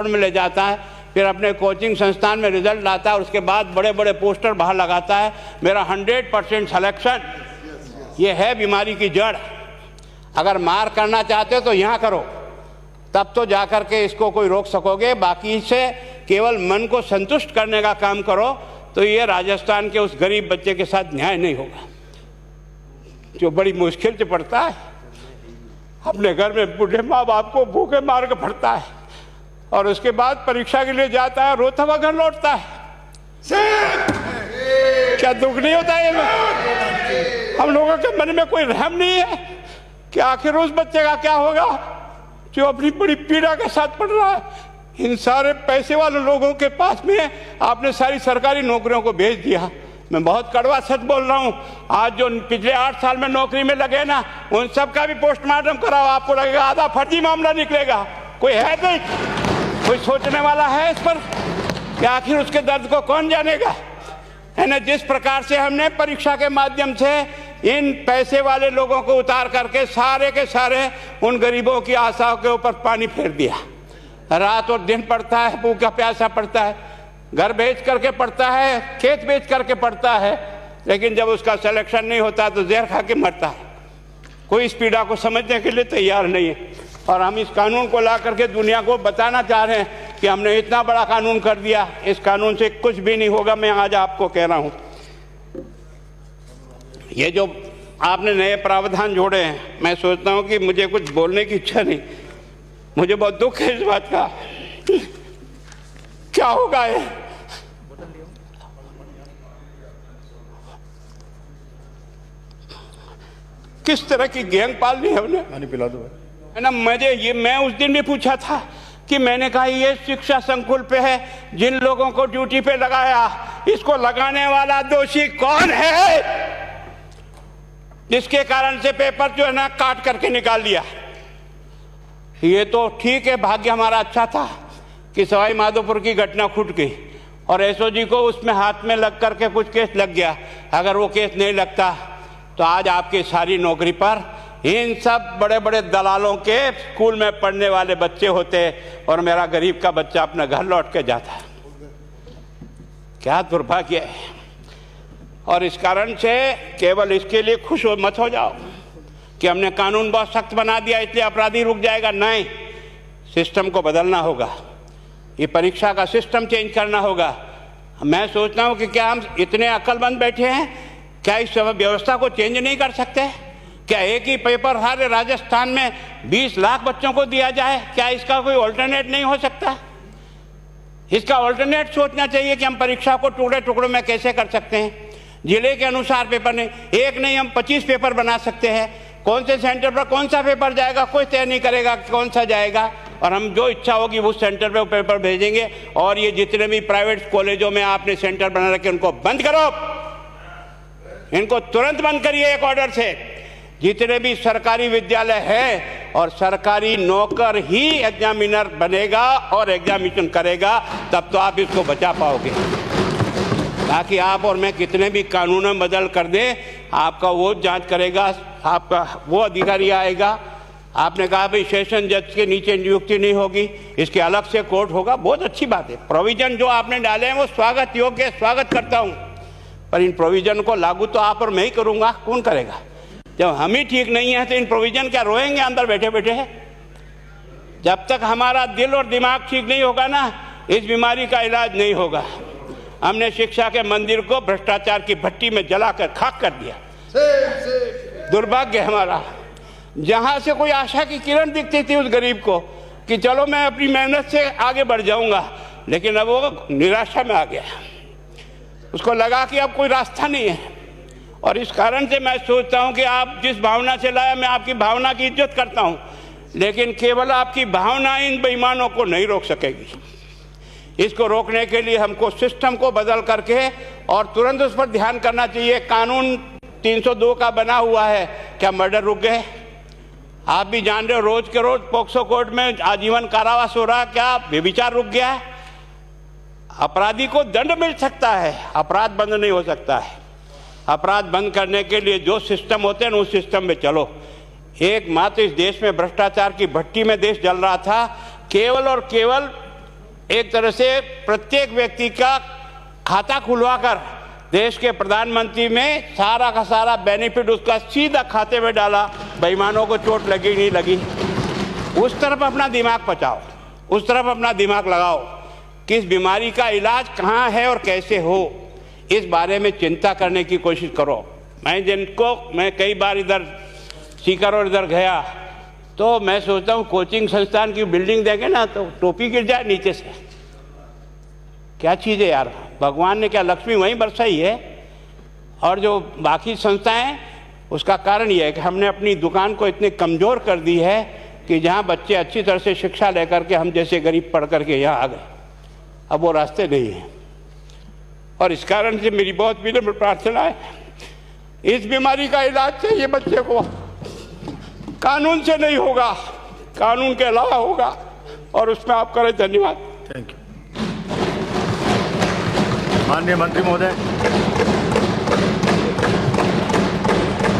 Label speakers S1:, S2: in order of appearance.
S1: में ले जाता है, फिर अपने कोचिंग संस्थान में रिजल्ट लाता है और उसके बाद बड़े बड़े पोस्टर बाहर लगाता है, मेरा 100% सिलेक्शन। ये है बीमारी की जड़। अगर मार करना चाहते हो तो यहाँ करो, तब तो जाकर के इसको कोई रोक सकोगे। बाकी से केवल मन को संतुष्ट करने का काम करो तो ये राजस्थान के उस गरीब बच्चे के साथ न्याय नहीं होगा, जो बड़ी मुश्किल से पढ़ता है, अपने घर में बूढ़े माँ बाप को भूखे मार के पढ़ता है और उसके बाद परीक्षा के लिए जाता है, रोता हुआ घर लौटता है। क्या दुख नहीं होता है? हम लोगों के मन में कोई रहम नहीं है कि आखिर उस बच्चे का क्या होगा जो अपनी बड़ी पीड़ा के साथ पढ़ रहा है। इन सारे पैसे वाले लोगों के पास में आपने सारी सरकारी नौकरियों को भेज दिया। मैं बहुत कड़वा सच बोल रहा हूं। आज जो पिछले 8 साल में नौकरी में लगे ना, उन सब का भी पोस्टमार्टम कराओ, आपको लगेगा आधा फर्जी मामला निकलेगा। कोई है नहीं, कोई सोचने वाला है इस पर कि आखिर उसके दर्द को कौन जानेगा? है ना, जिस प्रकार से हमने परीक्षा के माध्यम से इन पैसे वाले लोगों को उतार करके सारे के सारे उन गरीबों की आशाओं के ऊपर पानी फेर दिया। रात और दिन पढ़ता है, भूखा प्यासा पढ़ता है, घर बेच करके पढ़ता है, खेत बेच करके पढ़ता है, लेकिन जब उसका सिलेक्शन नहीं होता तो जहर खा के मरता है। कोई इस पीड़ा को समझने के लिए तैयार नहीं है। और हम इस कानून को ला करके दुनिया को बताना चाह रहे हैं कि हमने इतना बड़ा कानून कर दिया, इस कानून से कुछ भी नहीं होगा। मैं आज आपको कह रहा हूं, ये जो आपने नए प्रावधान जोड़े हैं, मैं सोचता हूं कि मुझे कुछ बोलने की इच्छा नहीं, मुझे बहुत दुख है इस बात का। क्या होगा ये? किस तरह की गैंग पालनी है हमने?
S2: पानी पिला दो
S1: है ना। मैं उस दिन भी पूछा था कि मैंने कहा ये शिक्षा संकुल पे है, जिन लोगों को ड्यूटी पे लगाया, इसको लगाने वाला दोषी कौन है, जिसके कारण से पेपर जो है ना काट करके निकाल दिया। ये तो ठीक है, भाग्य हमारा अच्छा था कि सवाई माधोपुर की घटना फूट गई और एसओजी को उसमें हाथ में लग करके कुछ केस लग गया। अगर वो केस नहीं लगता तो आज आपकी सारी नौकरी पर इन सब बड़े बड़े दलालों के स्कूल में पढ़ने वाले बच्चे होते और मेरा गरीब का बच्चा अपना घर लौट के जाता। क्या दुर्भाग्य है। और इस कारण से केवल इसके लिए खुश मत हो जाओ कि हमने कानून बहुत सख्त बना दिया इसलिए अपराधी रुक जाएगा। नहीं, सिस्टम को बदलना होगा, ये परीक्षा का सिस्टम चेंज करना होगा। मैं सोचता हूं कि क्या हम इतने अक्लमंद बैठे हैं, क्या इस व्यवस्था को चेंज नहीं कर सकते? क्या एक ही पेपर सारे राजस्थान में 20 लाख बच्चों को दिया जाए? क्या इसका कोई ऑल्टरनेट नहीं हो सकता? इसका ऑल्टरनेट सोचना चाहिए कि हम परीक्षा को टुकड़े टुकड़ों में कैसे कर सकते हैं। जिले के अनुसार पेपर नहीं, एक नहीं हम 25 पेपर बना सकते हैं। कौन से सेंटर पर कौन सा पेपर जाएगा कोई तय नहीं करेगा कौन सा जाएगा, और हम जो इच्छा होगी उस सेंटर पे पेपर भेजेंगे। और ये जितने भी प्राइवेट कॉलेजों में आपने सेंटर बना रखे उनको बंद करो, इनको तुरंत बंद करिए एक ऑर्डर से। जितने भी सरकारी विद्यालय है और सरकारी नौकर ही एग्जामिनर बनेगा और एग्जामिनेशन करेगा, तब तो आप इसको बचा पाओगे। ताकि आप और मैं कितने भी कानून बदल कर दें, आपका वो जांच करेगा, आपका वो अधिकारी आएगा। आपने कहा भाई सेशन जज के नीचे नियुक्ति नहीं होगी, इसके अलग से कोर्ट होगा, बहुत अच्छी बात है। प्रोविजन जो आपने डाले हैं वो स्वागत योग्य, स्वागत करता हूं, पर इन प्रोविजन को लागू तो आप और मैं ही करूंगा, कौन करेगा? जब हम ही ठीक नहीं है तो इन प्रोविजन क्या रोएंगे अंदर बैठे बैठे? जब तक हमारा दिल और दिमाग ठीक नहीं होगा ना, इस बीमारी का इलाज नहीं होगा। हमने शिक्षा के मंदिर को भ्रष्टाचार की भट्टी में जलाकर खाक कर दिया। दुर्भाग्य हमारा, जहां से कोई आशा की किरण दिखती थी उस गरीब को कि चलो मैं अपनी मेहनत से आगे बढ़ जाऊंगा, लेकिन अब वो निराशा में आ गया। उसको लगा कि अब कोई रास्ता नहीं है। और इस कारण से मैं सोचता हूं कि आप जिस भावना से लाया, मैं आपकी भावना की इज्जत करता हूं, लेकिन केवल आपकी भावना इन बेईमानों को नहीं रोक सकेगी। इसको रोकने के लिए हमको सिस्टम को बदल करके और तुरंत उस पर ध्यान करना चाहिए। कानून 302 का बना हुआ है, क्या मर्डर रुक गए? आप भी जान रहे हो, रोज के रोज पोक्सो कोर्ट में आजीवन कारावास हो रहा, क्या व्यभिचार रुक गया? अपराधी को दंड मिल सकता है, अपराध बंद नहीं हो सकता है। अपराध बंद करने के लिए जो सिस्टम होते हैं उस सिस्टम में चलो। एकमात्र इस देश में भ्रष्टाचार की भट्टी में देश जल रहा था, केवल और केवल एक तरह से प्रत्येक व्यक्ति का खाता खुलवाकर देश के प्रधानमंत्री में सारा का सारा बेनिफिट उसका सीधा खाते में डाला, बेईमानों को चोट लगी नहीं लगी। उस तरफ अपना दिमाग बचाओ, उस तरफ अपना दिमाग लगाओ कि इस बीमारी का इलाज कहाँ है और कैसे हो, इस बारे में चिंता करने की कोशिश करो। मैं कई बार इधर सीकर और इधर गया तो मैं सोचता हूँ कोचिंग संस्थान की बिल्डिंग देखें ना तो टोपी गिर जाए नीचे से। क्या चीज़ है यार, भगवान ने क्या लक्ष्मी वहीं बरसाई है। और जो बाकी संस्थाएं, उसका कारण यह है कि हमने अपनी दुकान को इतने कमज़ोर कर दी है कि जहाँ बच्चे अच्छी तरह से शिक्षा लेकर के हम जैसे गरीब पढ़ करके यहाँ आ गए, अब वो रास्ते नहीं हैं। और इस कारण से मेरी बहुत विनम्र प्रार्थना है, इस बीमारी का इलाज चाहिए बच्चे को, कानून से नहीं होगा, कानून के अलावा होगा, और उसमें आप करें। धन्यवाद।
S2: Thank you. माननीय मंत्री महोदय।